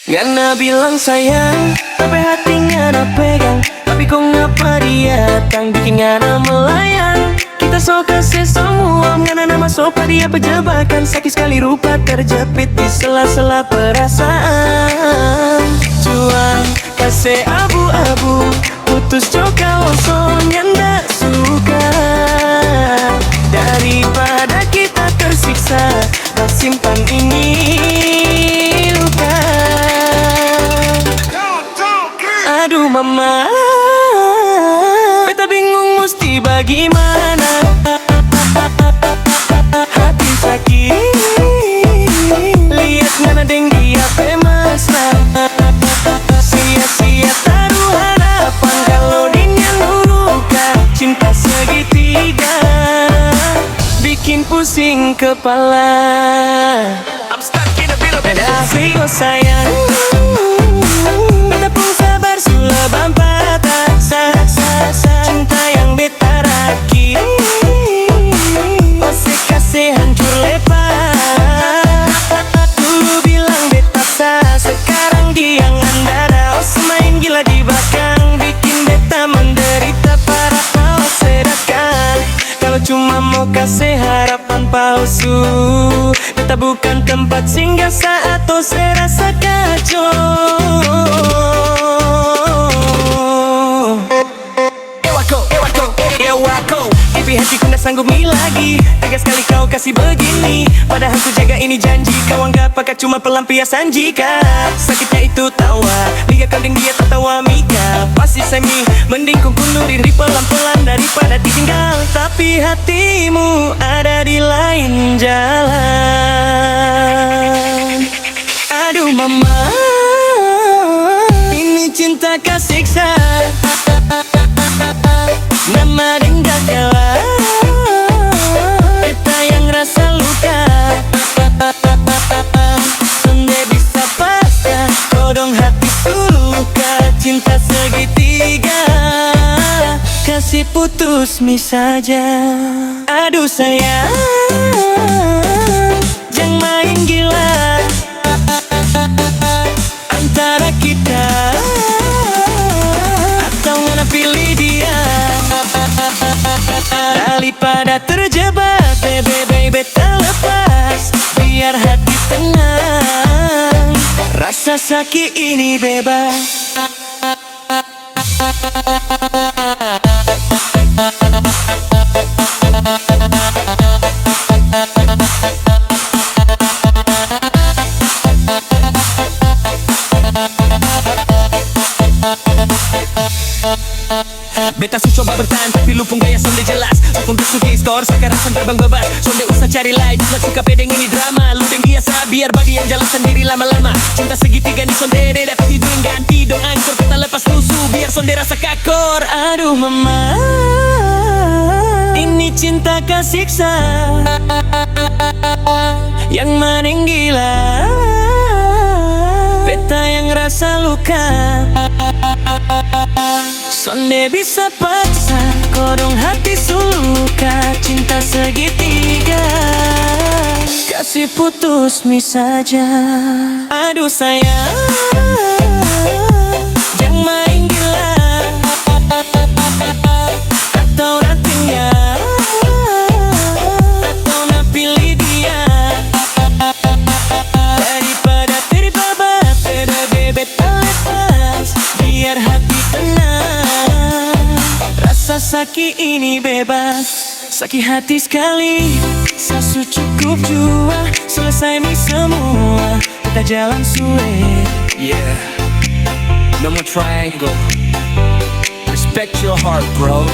Ngana bilang sayang, tapi hati ngana pegang. Tapi kok ngapa dia datang bikin ngana melayang. Kita so kasih semua, ngana nama sopa dia pejebakan. Sakit sekali rupa terjepit di sela-sela perasaan. Cuan kasih abu-abu, putus juga langsung nyanda suka. Daripada kita tersiksa dan simpan ini luka. Aduh mama, beta bingung mesti bagaimana. Hati sakit, lihat ngana deng dia mesra. Sia-sia taruh harapan kalau dia luka. Cinta segitiga bikin pusing kepala. I'm stuck in the middle of it. Asik sayang, beta pun sabar sulah bampata. Cinta yang beta rakit, masih kasih hancur lepas. Dulu bilang beta sah, sekarang dia ngandara. Oh semain gila di belakang, bikin beta menderita parah. Kau sedakan kalau cuma mau kasih harapan palsu. Beta bukan tempat singgah saat oh serasa kacau. Ewako, tapi hatiku gak sanggup nih lagi. Tegas sekali kau kasih begini, padahal ku jaga ini janji. Kau anggap pakai cuma pelampiasan jika sakitnya itu tawa. Lihat kandeng dia tertawa Mika. Pasti semi, mending ku bunuh diri pelan-pelan daripada ditinggal. Tapi hatimu ada di lain jalan. Aduh mama, ini cinta kasiksa. Nama dengga kalah, beta yang rasa luka. Sonde bisa pasrah, kodong hati luka. Cinta segitiga, kasih putus mi saja. Aduh sayang, jangan main gila antara kita. Atau ngana pilih dia, daripada terjebak. Baby, beta lepas, biar hati tenang. Rasa sakit ini bebas. Beta su coba bertahan tapi lupung gaya sonde jelas. Untuk suki skor sekarang terbang bebas. Sonde usah cari lain, cuma suka pedeng ini drama. Lu deng biasa biar bagi yang jalan sendiri lama-lama. Cinta segitiga nih sonde dapat tidur ganti. Dong angkor kita lepas lusuh biar sonde rasa kakor. Aduh mama, ini cinta kasiksa yang maning gila. Beta yang rasa luka. Sonde bisa paksa, kodong hati suluka. Cinta segitiga, kasih putus mi saja. Aduh sayang, jangan main gila atau nantinya. Atau nak pilih dia, daripada terbabat. Beda bebet lepas, biar hati tenang. Rasa sakit ini bebas, sakit hati sekali. Sasu cukup jua, selesai mi semua. Kita jalan sulit. Yeah, no more triangle. Respect your heart, bro.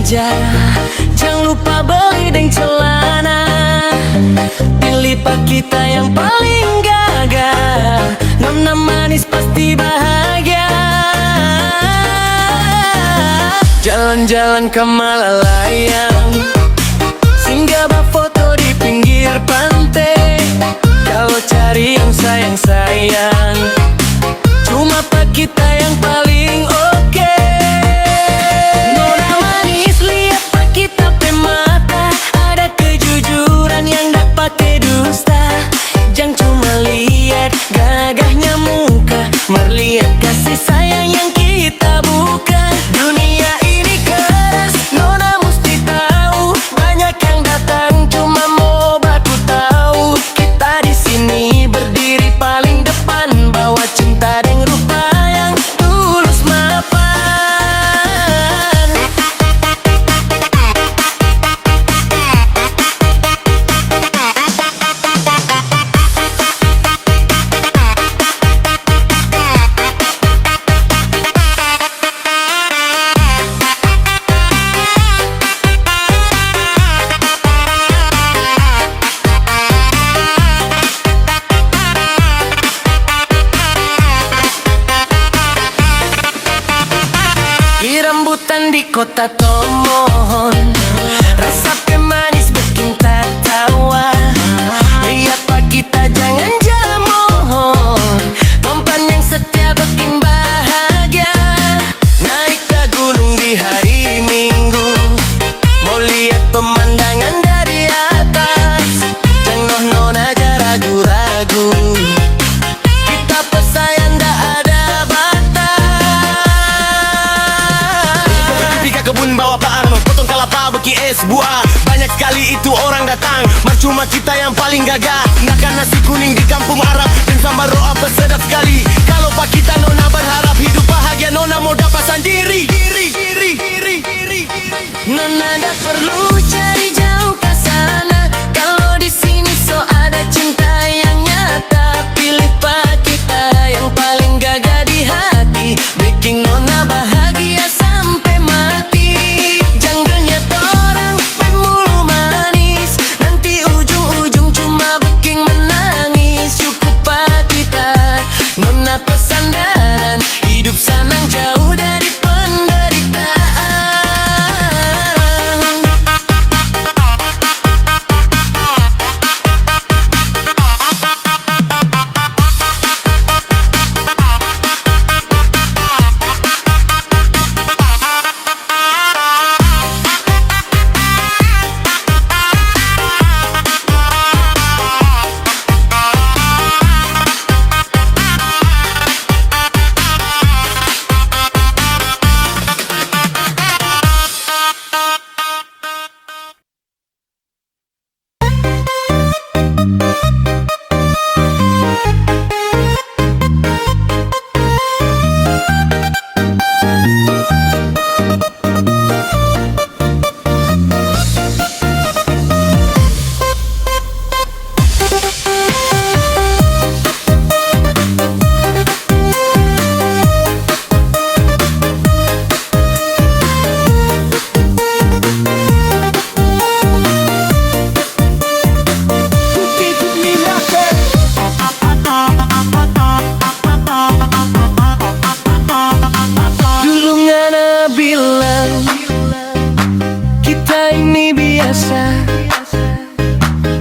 aja. Jangan lupa beli deng celana, pilih pak kita yang paling gagah. Nona manis pasti bahagia. Jalan-jalan ke Malalayang, singgah foto di pinggir pantai. Kalau cari yang sayang-sayang, cuma pak kita yang paling oke. Nona manis lihat pak kita pe mata, ada kejujuran yang dak pakai dusta. Jangan cuma lihat gagahnya muka, melihat kasih sayang yang kita buka. Dunia ini keras, Nona mesti tahu. Banyak yang datang cuma mau baku tahu. Kita di sini berdiri paling depan, bawa cinta dan rupa yang tulus mapan. Di rambutan di kota Tomohon, rasa manis bikin tak tawa. Lihat pak kita jangan jamohon, kompan yang setia bikin bahagia. Naik ke gunung di hari Minggu, mau lihat pemandangan dari atas. Jangan nona aja ragu-ragu, kita pesayan dah ada kebun bawa baang, potong kelapa beki es buah. Banyak sekali itu orang datang, cuma kita yang paling gagah. Makan nasi kuning di kampung Arab dan sambal roa sedap sekali. Kalau pak kita nona berharap hidup bahagia, nona mau dapat sendiri. Nona dah perlu cari jauh ke sana, kalau di sini so ada cinta yang nyata. Pilih pak kita yang paling gagah di hati, bikin nona bahagia sampai mati. Nona pesandaran, hidup senang jauh dari penderitaan.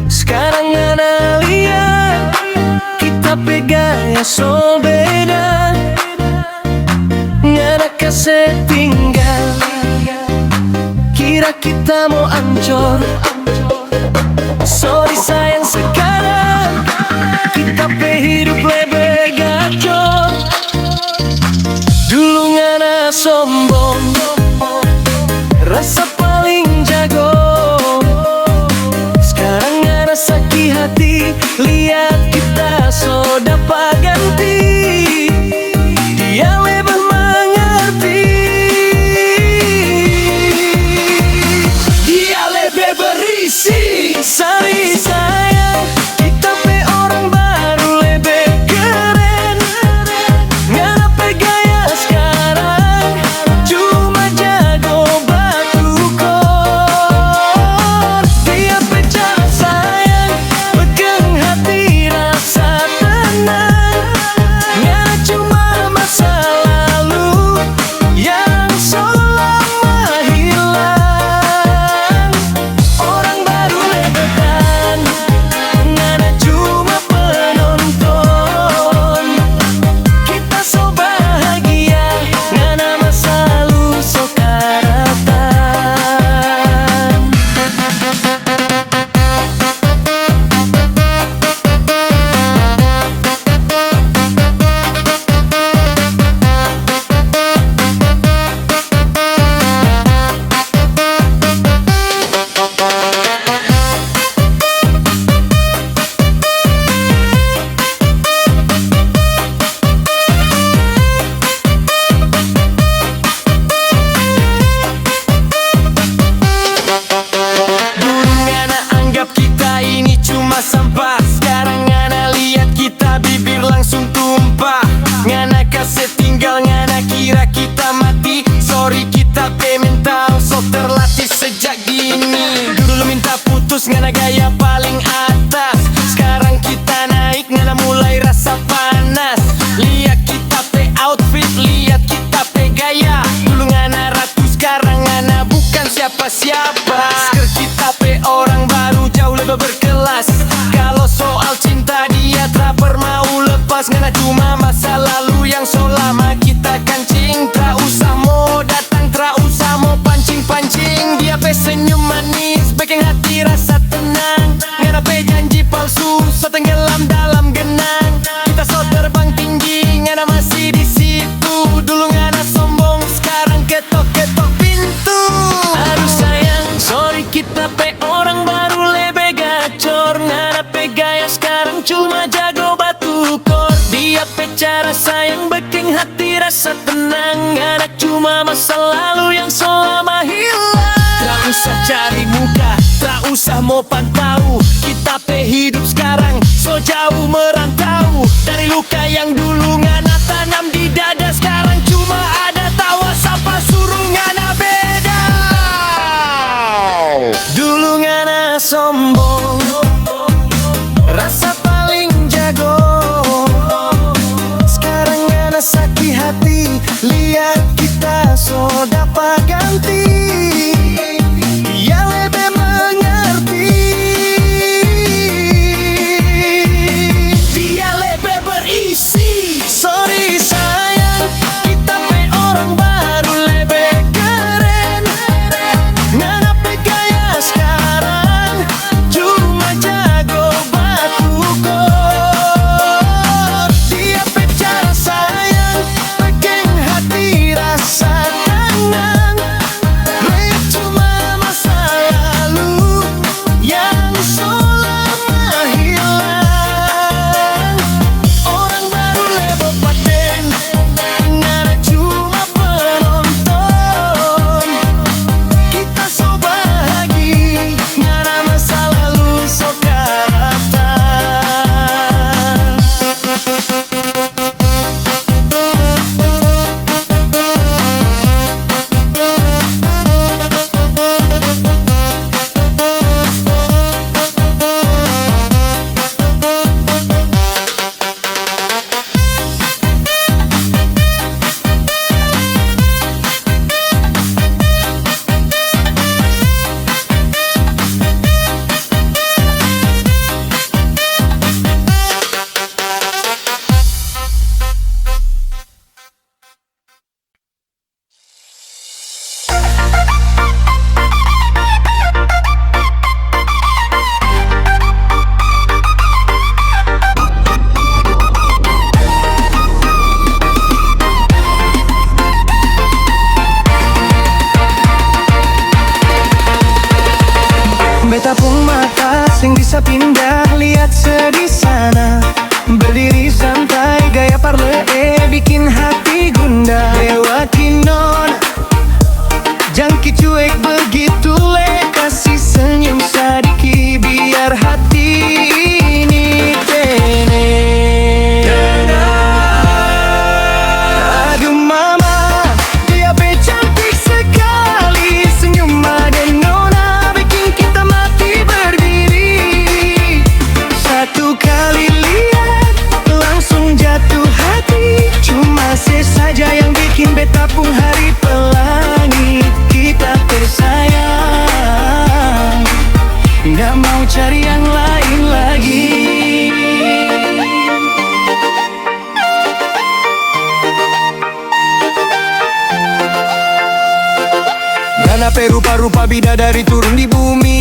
Sekarang ana lihat kita pegaya so beda, ngana kasih tinggal. Kira kita mau ancur, sorry sayang sekarang kita pe hidup lebih gacor. Dulu ngana sombong, rasa paling jago. Sekarang ngana sakit hati, lihat kita so dapat ganti. Dia lebih mengerti, dia lebih berisi. Sorry sayang, kita pe orang baru lebih keren. Ngana pe gaya sekarang, cuma jago batu kira kita mati. Sorry kita mental so terlatih sejak dini. Dulu minta putus ngana gaya paling atas, sekarang kita naik ngana mulai rasa panas. Lihat kita pe outfit, lihat kita pe gaya. Dulu ngana ratu, sekarang ngana bukan siapa-siapa. Sker kita pe orang baru jauh lebih berkelas. Kalau soal cinta dia tak pernah mau lepas. Ngana cuma masa lalu yang so lama kita kancing. Tak usah mau datang, tak usah mau pancing-pancing. Dia pe senyum manis bikin hati rasa tenang. Ngana pe janji palsu so tenggelam dalam genang. Kita so terbang tinggi, ngana masih di situ. Dulu ngana sombong, sekarang ketok-ketok pintu. Aduh sayang, sorry kita pe orang baru lebih gacor. Ngana pe gaya sekarang cuma jago batu kor. Dia pe cara sayang bikin hati rasa tenang. Ngana cuma masa lalu yang so lama hilang. Tak usah cari muka, tak usah mau pantau. Kita pe hidup sekarang so jauh merantau. Dari luka yang dulu ngana tanam di dada, sekarang cuma ada tawa sapa suruh ngana beda. Dulu ngana sombong, rasa paling jago. Sekarang ngana sakit hati, lihat kita so dapat ganti. Dia lebih mengerti, dia lebih berisi. Sorry sayang, kita pe orang baru lebih keren. Ngana pe gaya sekarang cuma jago batu kor. Dia pe cara sayang bikin hati rasa tenang. Lihat cuma masa lalu yang so lama hilang. Orang baru lebih paten, ngana cuma penonton. Kita so bahagia, ngana masa lalu so karatan. Beta pun mata sing bisa pindah, lihat sedih sana. Berdiri santai, gaya parle bikin hati gundah. Lewati nona, jangki cuek begitu le. Kasih senyum sadiki biar hati ini tenang. Aduh mama, dia be cantik sekali. Senyum dan nona bikin kita mati berdiri. Satu kali lihat langsung jatuh hati. Cuma sesaja yang bikin beta pun hari pelangi. Kita tersayang, nggak mau cari yang lain lagi. Ngana pe rupa-rupa bidadari turun di bumi,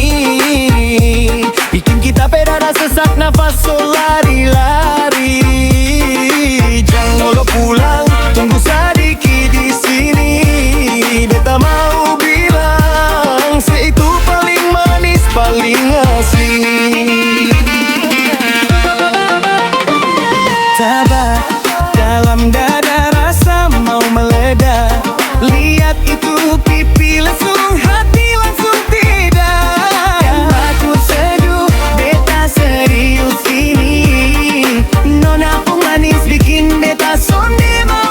bikin kita pe dada sesak nafas so lari-lari. Jangan lo pulang, tunggu sedikit di sini. Beta mau bilang, se itu paling manis, paling asli. Tabah dalam dada rasa mau meledak. Lihat itu pipi langsung hati langsung tidak. Aku seduh, beta serius ini. Nona pun manis bikin beta sonde mau.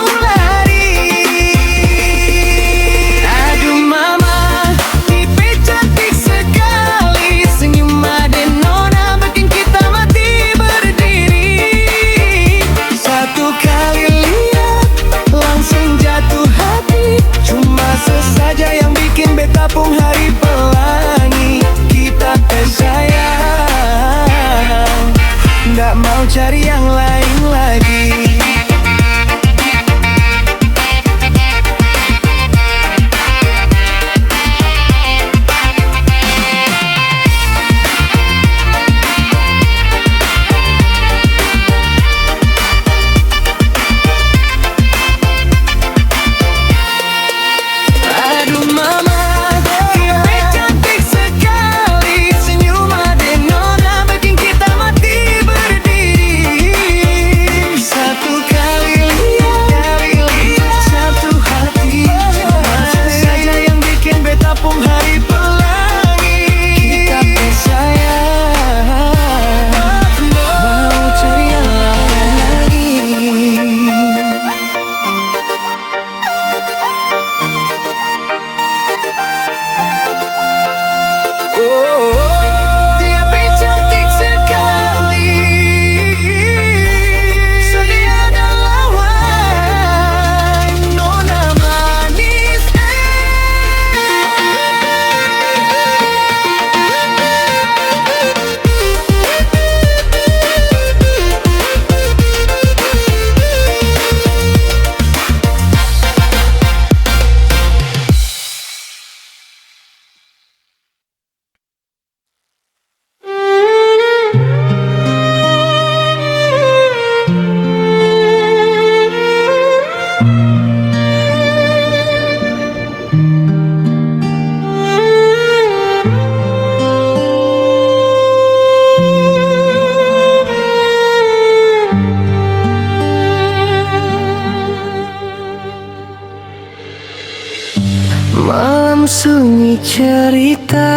Malam sunyi cerita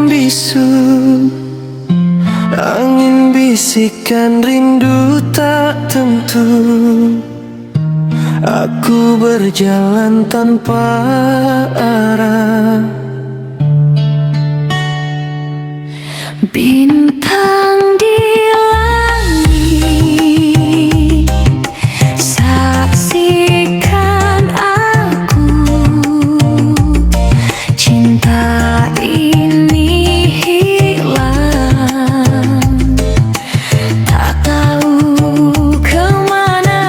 bisu, angin bisikan rindu tak tentu. Aku berjalan tanpa arah. Bintang di langit, saksikan aku. Cinta ini hilang, tak tahu kemana.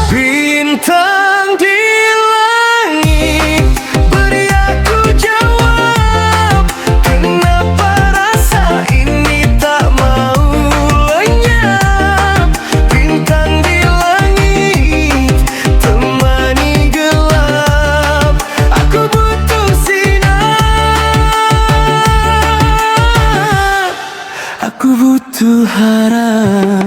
Bintang di langit, beri aku jawab. Kenapa rasa ini tak mau lenyap? Bintang di langit, temani gelap. Aku butuh sinar, aku butuh harap.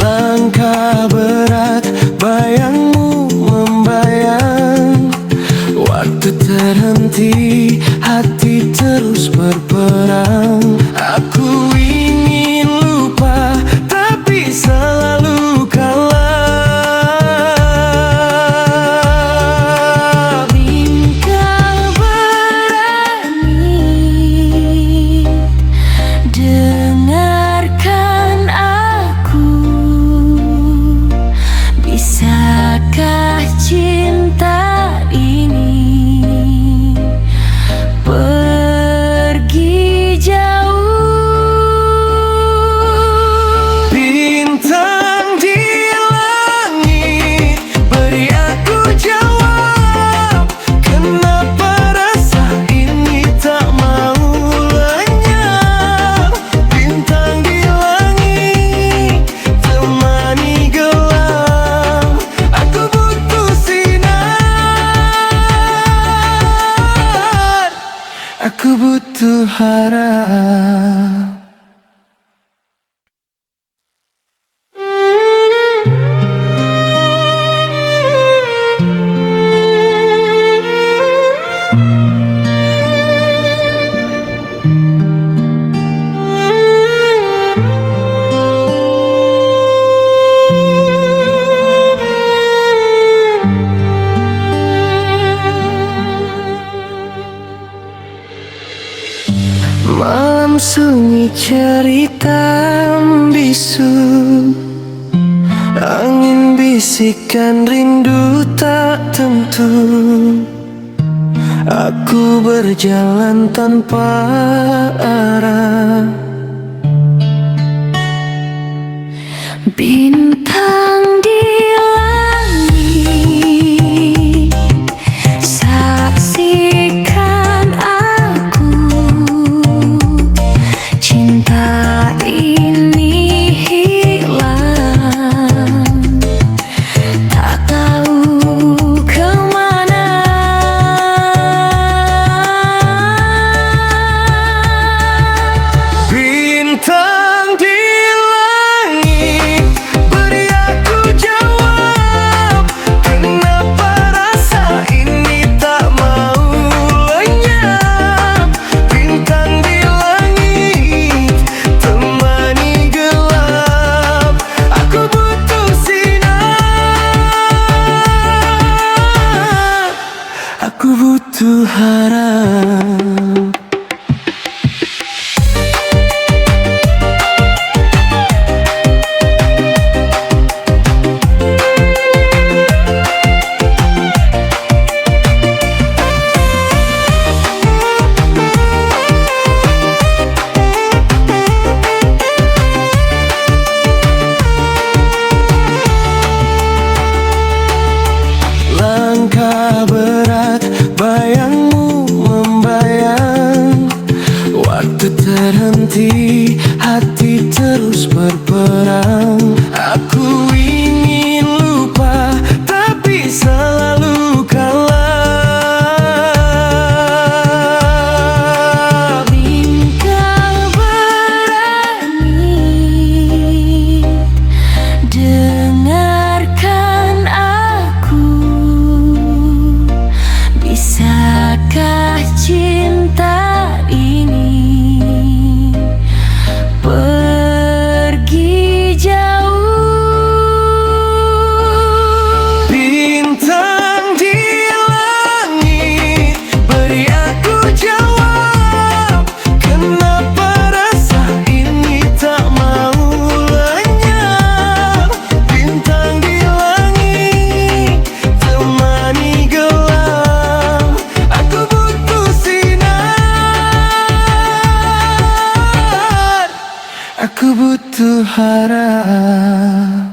Langkah berat, bayangmu membayang. Waktu terhenti, hati terus berperang. Aku ingin lupa, tapi selalu kalah. Engkau berani dengarkan aku. Bisakah cinta ini pergi jauh? Bintang di langit, beri aku jawab. Kenapa rasa ini tak mau lenyap? Bintang di langit, temani gelap. Aku butuh sinar, aku butuh harap. Malam sunyi cerita bisu, angin bisikan rindu tak tentu. Aku berjalan tanpa arah. Bintang di langit, saksikan aku. Cinta ini hilang, tak tahu kemana. Bintang di langit, beri aku jawab. Kenapa rasa ini tak mau lenyap? Bintang di langit, temani gelap. Aku butuh sinar, aku butuh harap. Langkah berat, hilang. Aku ingin lupa tapi selalu kalah. Engkau berani dengarkan aku. Bisakah cinta ini pergi jauh? Bintang di langit, beri aku jawab. Kenapa rasa ini tak mau lenyap? Bintang di langit, temani gelap. Aku butuh sinar, aku butuh harap.